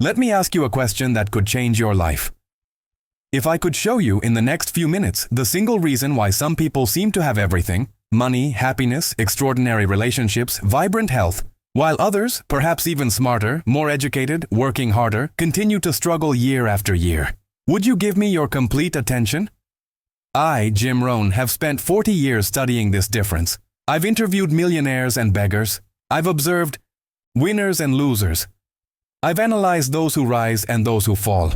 Let me ask you a question that could change your life. If I could show you in the next few minutes the single reason why some people seem to have everything, money, happiness, extraordinary relationships, vibrant health, while others, perhaps even smarter, more educated, working harder, continue to struggle year after year, would you give me your complete attention? I, Jim Rohn, have spent 40 years studying this difference. I've interviewed millionaires and beggars. I've observed winners and losers. I've analyzed those who rise and those who fall.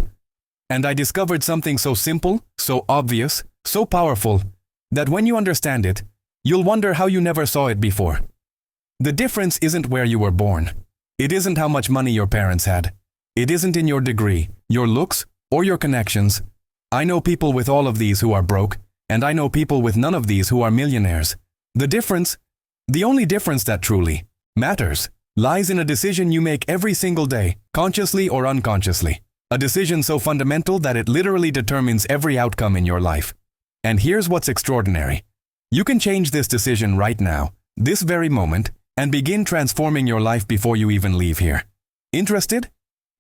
And I discovered something so simple, so obvious, so powerful, that when you understand it, you'll wonder how you never saw it before. The difference isn't where you were born. It isn't how much money your parents had. It isn't in your degree, your looks, or your connections. I know people with all of these who are broke, and I know people with none of these who are millionaires. The only difference that truly matters, lies in a decision you make every single day, consciously or unconsciously. A decision so fundamental that it literally determines every outcome in your life. And here's what's extraordinary. You can change this decision right now, this very moment, and begin transforming your life before you even leave here. Interested?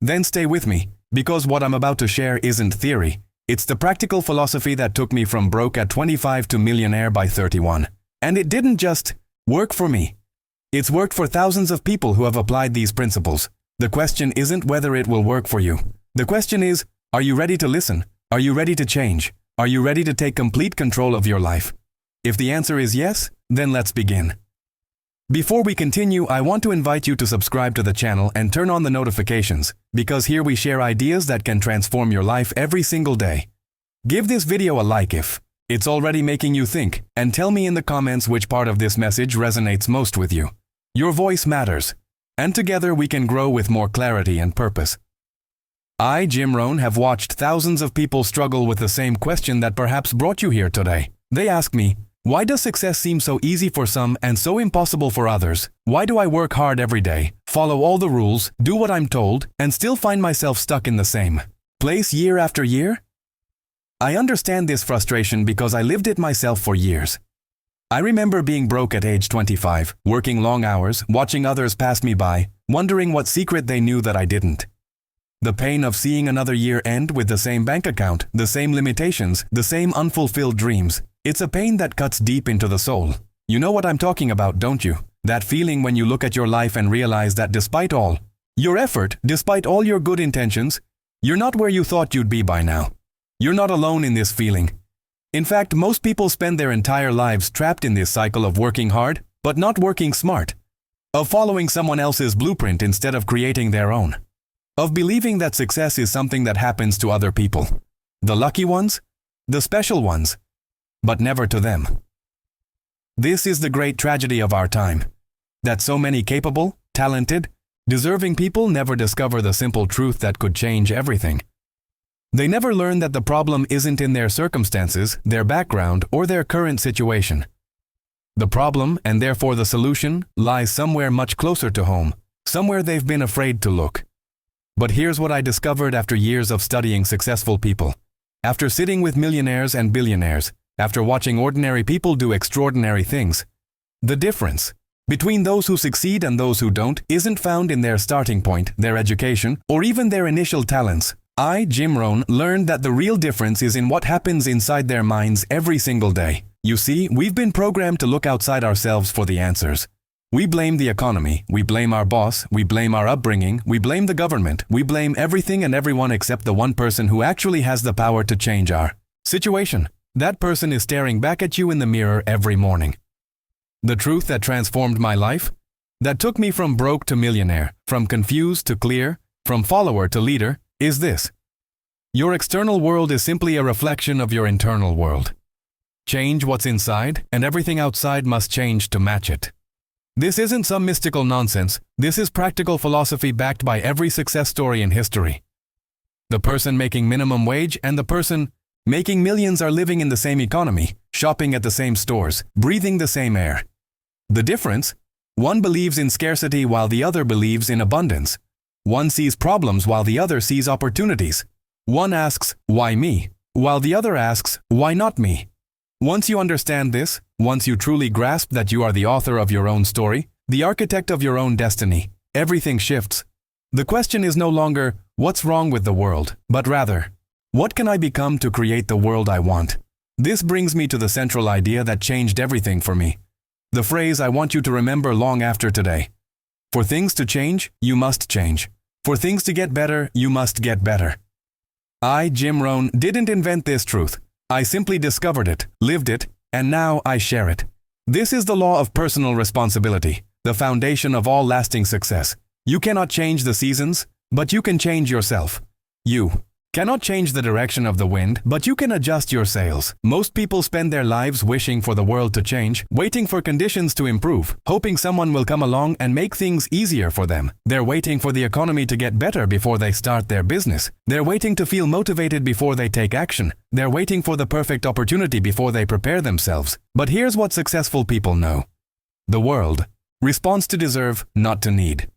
Then stay with me, because what I'm about to share isn't theory. It's the practical philosophy that took me from broke at 25 to millionaire by 31. And it didn't just work for me. It's worked for thousands of people who have applied these principles. The question isn't whether it will work for you. The question is, are you ready to listen? Are you ready to change? Are you ready to take complete control of your life? If the answer is yes, then let's begin. Before we continue, I want to invite you to subscribe to the channel and turn on the notifications, because here we share ideas that can transform your life every single day. Give this video a like if it's already making you think, and tell me in the comments which part of this message resonates most with you. Your voice matters, and together we can grow with more clarity and purpose. I, Jim Rohn, have watched thousands of people struggle with the same question that perhaps brought you here today. They ask me, why does success seem so easy for some and so impossible for others? Why do I work hard every day, follow all the rules, do what I'm told, and still find myself stuck in the same place year after year? I understand this frustration because I lived it myself for years. I remember being broke at age 25, working long hours, watching others pass me by, wondering what secret they knew that I didn't. The pain of seeing another year end with the same bank account, the same limitations, the same unfulfilled dreams. It's a pain that cuts deep into the soul. You know what I'm talking about, don't you? That feeling when you look at your life and realize that despite all your effort, despite all your good intentions, you're not where you thought you'd be by now. You're not alone in this feeling. In fact, most people spend their entire lives trapped in this cycle of working hard, but not working smart. Of following someone else's blueprint instead of creating their own. Of believing that success is something that happens to other people. The lucky ones, the special ones, but never to them. This is the great tragedy of our time. That so many capable, talented, deserving people never discover the simple truth that could change everything. They never learn that the problem isn't in their circumstances, their background, or their current situation. The problem, and therefore the solution, lies somewhere much closer to home, somewhere they've been afraid to look. But here's what I discovered after years of studying successful people. After sitting with millionaires and billionaires, after watching ordinary people do extraordinary things. The difference between those who succeed and those who don't isn't found in their starting point, their education, or even their initial talents. I, Jim Rohn, learned that the real difference is in what happens inside their minds every single day. You see, we've been programmed to look outside ourselves for the answers. We blame the economy, we blame our boss, we blame our upbringing, we blame the government, we blame everything and everyone except the one person who actually has the power to change our situation. That person is staring back at you in the mirror every morning. The truth that transformed my life, that took me from broke to millionaire, from confused to clear, from follower to leader, is this. Your external world is simply a reflection of your internal world. Change what's inside, and everything outside must change to match it. This isn't some mystical nonsense. This is practical philosophy backed by every success story in history. The person making minimum wage and the person making millions are living in the same economy, shopping at the same stores, breathing the same air. The difference? One believes in scarcity while the other believes in abundance. One sees problems while the other sees opportunities. One asks, why me? While the other asks, why not me? Once you understand this, once you truly grasp that you are the author of your own story, the architect of your own destiny, everything shifts. The question is no longer, what's wrong with the world, but rather, what can I become to create the world I want? This brings me to the central idea that changed everything for me. The phrase I want you to remember long after today. For things to change, you must change. For things to get better, you must get better. I, Jim Rohn, didn't invent this truth. I simply discovered it, lived it, and now I share it. This is the law of personal responsibility, the foundation of all lasting success. You cannot change the seasons, but you can change yourself. You cannot change the direction of the wind, but you can adjust your sails. Most people spend their lives wishing for the world to change, waiting for conditions to improve, hoping someone will come along and make things easier for them. They're waiting for the economy to get better before they start their business. They're waiting to feel motivated before they take action. They're waiting for the perfect opportunity before they prepare themselves. But here's what successful people know. The world responds to deserve, not to need.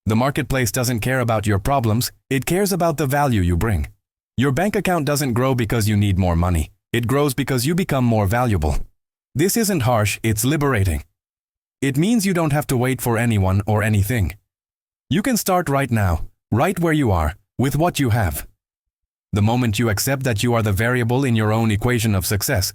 The marketplace doesn't care about your problems, it cares about the value you bring. Your bank account doesn't grow because you need more money. It grows because you become more valuable. This isn't harsh, it's liberating. It means you don't have to wait for anyone or anything. You can start right now, right where you are, with what you have. The moment you accept that you are the variable in your own equation of success,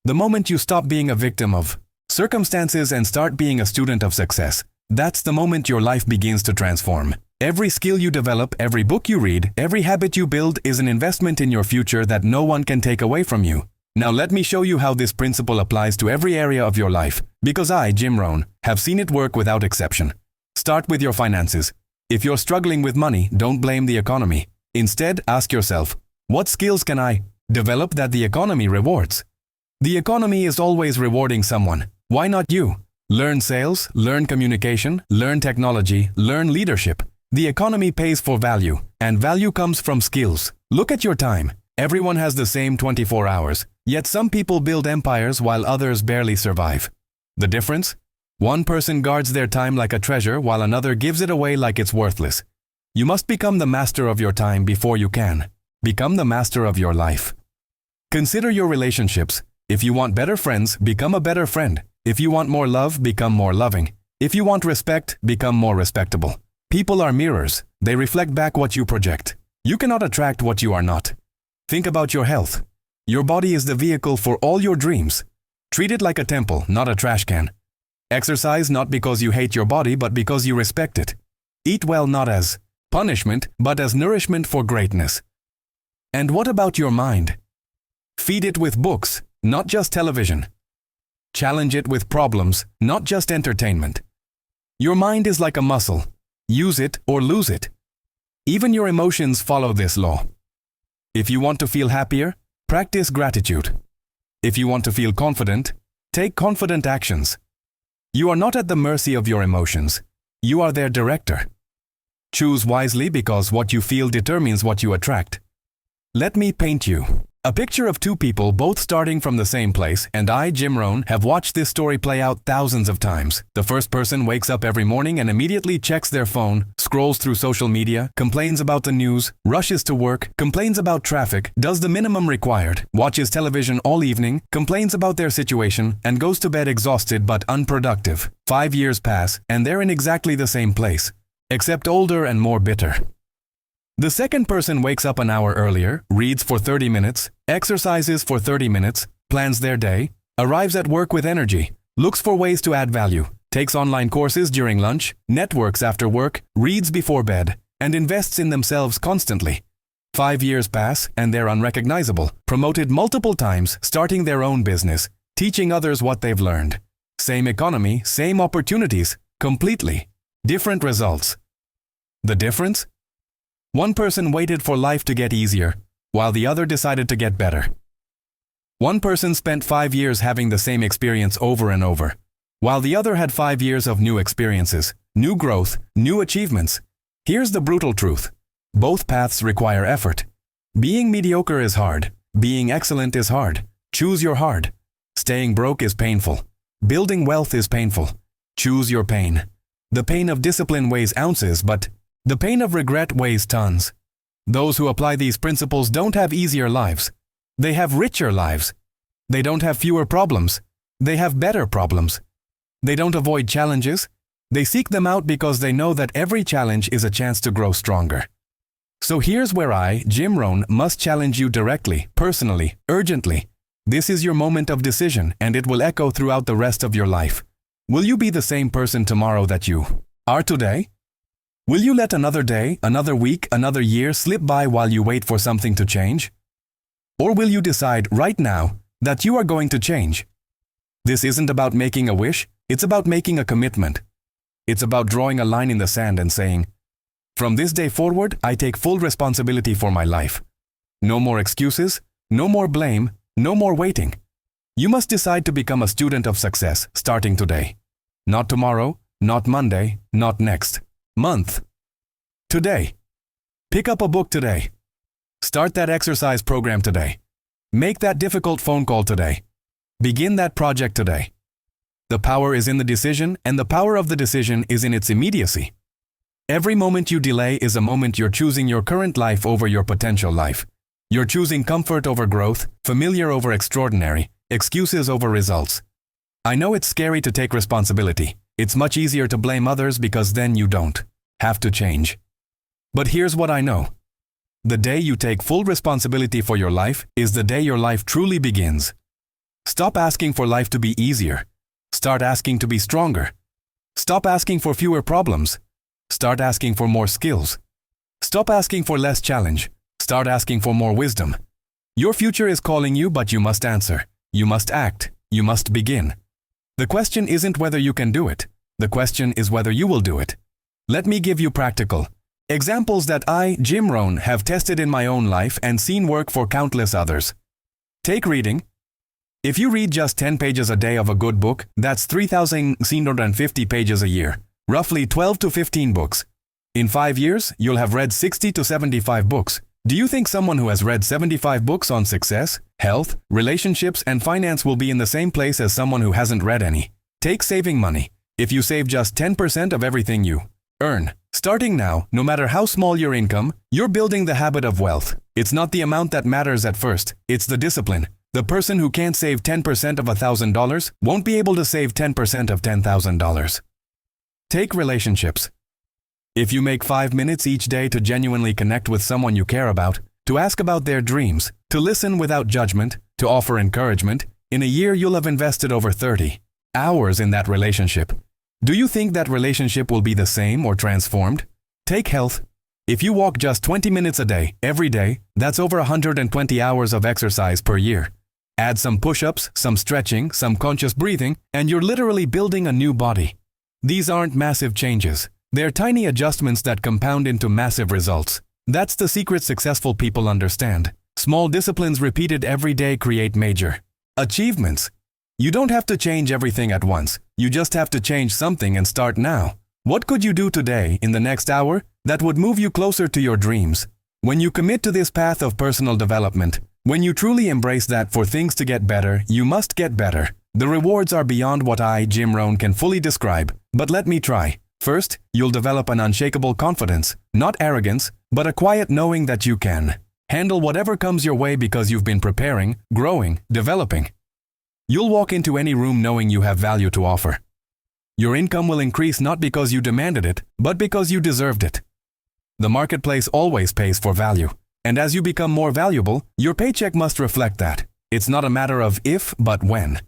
the moment you stop being a victim of circumstances and start being a student of success, that's the moment your life begins to transform. Every skill you develop, every book you read, every habit you build is an investment in your future that no one can take away from you. Now let me show you how this principle applies to every area of your life, because I, Jim Rohn, have seen it work without exception. Start with your finances. If you're struggling with money, don't blame the economy. Instead, ask yourself, what skills can I develop that the economy rewards? The economy is always rewarding someone. Why not you? Learn sales, learn communication, learn technology, learn leadership. The economy pays for value, and value comes from skills. Look at your time. Everyone has the same 24 hours, yet some people build empires while others barely survive. The difference? One person guards their time like a treasure while another gives it away like it's worthless. You must become the master of your time before you can become the master of your life. Consider your relationships. If you want better friends, become a better friend. If you want more love, become more loving. If you want respect, become more respectable. People are mirrors. They reflect back what you project. You cannot attract what you are not. Think about your health. Your body is the vehicle for all your dreams. Treat it like a temple, not a trash can. Exercise not because you hate your body, but because you respect it. Eat well not as punishment, but as nourishment for greatness. And what about your mind? Feed it with books, not just television. Challenge it with problems, not just entertainment. Your mind is like a muscle. Use it or lose it. Even your emotions follow this law. If you want to feel happier, practice gratitude. If you want to feel confident, take confident actions. You are not at the mercy of your emotions. You are their director. Choose wisely because what you feel determines what you attract. Let me paint you a picture of two people both starting from the same place, and I, Jim Rohn, have watched this story play out thousands of times. The first person wakes up every morning and immediately checks their phone, scrolls through social media, complains about the news, rushes to work, complains about traffic, does the minimum required, watches television all evening, complains about their situation, and goes to bed exhausted but unproductive. 5 years pass, and they're in exactly the same place, except older and more bitter. The second person wakes up an hour earlier, reads for 30 minutes, exercises for 30 minutes, plans their day, arrives at work with energy, looks for ways to add value, takes online courses during lunch, networks after work, reads before bed, and invests in themselves constantly. 5 years pass, and they're unrecognizable, promoted multiple times, starting their own business, teaching others what they've learned. Same economy, same opportunities, completely different results. The difference? One person waited for life to get easier, while the other decided to get better. One person spent 5 years having the same experience over and over, while the other had 5 years of new experiences, new growth, new achievements. Here's the brutal truth. Both paths require effort. Being mediocre is hard. Being excellent is hard. Choose your hard. Staying broke is painful. Building wealth is painful. Choose your pain. The pain of discipline weighs ounces, but the pain of regret weighs tons. Those who apply these principles don't have easier lives. They have richer lives. They don't have fewer problems. They have better problems. They don't avoid challenges. They seek them out because they know that every challenge is a chance to grow stronger. So here's where I, Jim Rohn, must challenge you directly, personally, urgently. This is your moment of decision, and it will echo throughout the rest of your life. Will you be the same person tomorrow that you are today? Will you let another day, another week, another year slip by while you wait for something to change? Or will you decide right now that you are going to change? This isn't about making a wish, it's about making a commitment. It's about drawing a line in the sand and saying, from this day forward, I take full responsibility for my life. No more excuses, no more blame, no more waiting. You must decide to become a student of success starting today. Not tomorrow, not Monday, not next month. Today. Pick up a book today. Start that exercise program today. Make that difficult phone call today. Begin that project today. The power is in the decision, and the power of the decision is in its immediacy. Every moment you delay is a moment you're choosing your current life over your potential life. You're choosing comfort over growth, familiar over extraordinary, excuses over results. I know it's scary to take responsibility. It's much easier to blame others because then you don't have to change. But here's what I know. The day you take full responsibility for your life is the day your life truly begins. Stop asking for life to be easier. Start asking to be stronger. Stop asking for fewer problems. Start asking for more skills. Stop asking for less challenge. Start asking for more wisdom. Your future is calling you, but you must answer. You must act. You must begin. The question isn't whether you can do it. The question is whether you will do it. Let me give you practical examples that I, Jim Rohn, have tested in my own life and seen work for countless others. Take reading. If you read just 10 pages a day of a good book, that's 3,650 pages a year. Roughly 12 to 15 books. In 5 years, you'll have read 60 to 75 books. Do you think someone who has read 75 books on success, health, relationships, and finance will be in the same place as someone who hasn't read any? Take saving money. If you save just 10% of everything you earn, starting now, no matter how small your income, you're building the habit of wealth. It's not the amount that matters at first, it's the discipline. The person who can't save 10% of $1,000 won't be able to save 10% of $10,000. Take relationships. If you make 5 minutes each day to genuinely connect with someone you care about, to ask about their dreams, to listen without judgment, to offer encouragement, in a year you'll have invested over 30 hours in that relationship. Do you think that relationship will be the same or transformed? Take health. If you walk just 20 minutes a day, every day, that's over 120 hours of exercise per year. Add some push-ups, some stretching, some conscious breathing, and you're literally building a new body. These aren't massive changes. They're tiny adjustments that compound into massive results. That's the secret successful people understand. Small disciplines repeated every day create major achievements. You don't have to change everything at once. You just have to change something and start now. What could you do today, in the next hour, that would move you closer to your dreams? When you commit to this path of personal development, when you truly embrace that for things to get better, you must get better. The rewards are beyond what I, Jim Rohn, can fully describe, but let me try. First, you'll develop an unshakable confidence, not arrogance, but a quiet knowing that you can handle whatever comes your way because you've been preparing, growing, developing. You'll walk into any room knowing you have value to offer. Your income will increase not because you demanded it, but because you deserved it. The marketplace always pays for value, and as you become more valuable, your paycheck must reflect that. It's not a matter of if, but when.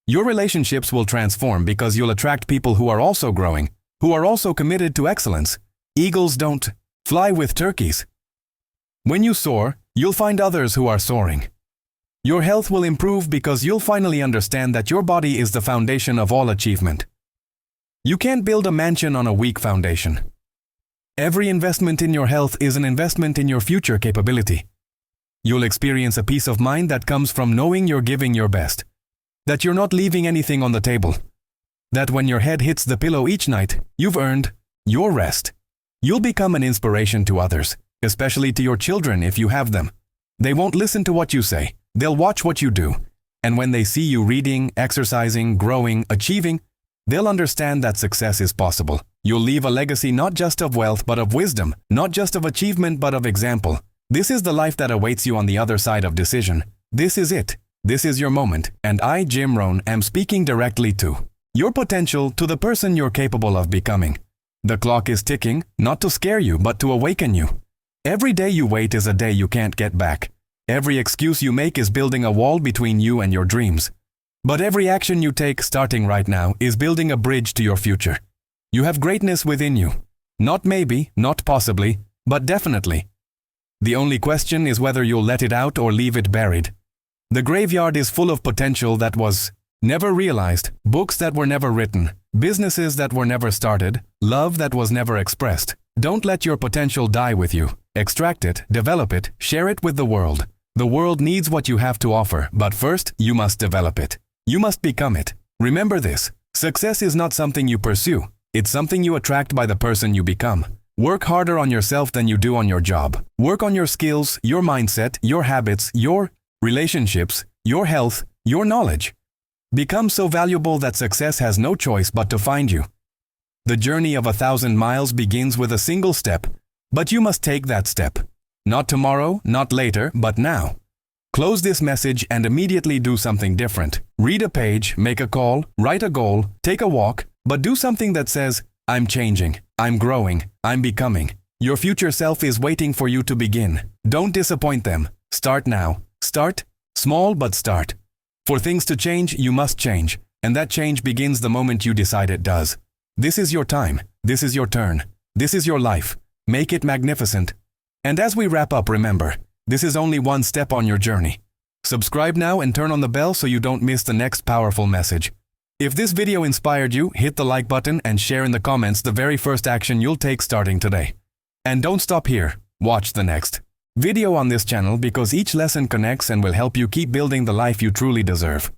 Your relationships will transform because you'll attract people who are also growing, who are also committed to excellence. Eagles don't fly with turkeys. When you soar, you'll find others who are soaring. Your health will improve because you'll finally understand that your body is the foundation of all achievement. You can't build a mansion on a weak foundation. Every investment in your health is an investment in your future capability. You'll experience a peace of mind that comes from knowing you're giving your best. That you're not leaving anything on the table. That when your head hits the pillow each night, you've earned your rest. You'll become an inspiration to others, especially to your children if you have them. They won't listen to what you say, they'll watch what you do. And when they see you reading, exercising, growing, achieving, they'll understand that success is possible. You'll leave a legacy not just of wealth but of wisdom, not just of achievement but of example. This is the life that awaits you on the other side of decision. This is it. This is your moment, and I, Jim Rohn, am speaking directly to your potential to the person you're capable of becoming. The clock is ticking, not to scare you, but to awaken you. Every day you wait is a day you can't get back. Every excuse you make is building a wall between you and your dreams. But every action you take, starting right now, is building a bridge to your future. You have greatness within you. Not maybe, not possibly, but definitely. The only question is whether you'll let it out or leave it buried. The graveyard is full of potential that was never realized, books that were never written, businesses that were never started, love that was never expressed. Don't let your potential die with you. Extract it, develop it, share it with the world. The world needs what you have to offer, but first, you must develop it. You must become it. Remember this: success is not something you pursue. It's something you attract by the person you become. Work harder on yourself than you do on your job. Work on your skills, your mindset, your habits, your relationships, your health, your knowledge. Become so valuable that success has no choice but to find you. The journey of 1,000 miles begins with a single step, but you must take that step. Not tomorrow, not later, but now. Close this message and immediately do something different. Read a page, make a call, write a goal, take a walk, but do something that says, I'm changing, I'm growing, I'm becoming. Your future self is waiting for you to begin. Don't disappoint them. Start now. Start. Small, but start. For things to change, you must change, and that change begins the moment you decide it does. This is your time. This is your turn. This is your life. Make it magnificent. And as we wrap up, remember, this is only one step on your journey. Subscribe now and turn on the bell so you don't miss the next powerful message. If this video inspired you, hit the like button and share in the comments the very first action you'll take starting today. And don't stop here. Watch the next video on this channel because each lesson connects and will help you keep building the life you truly deserve.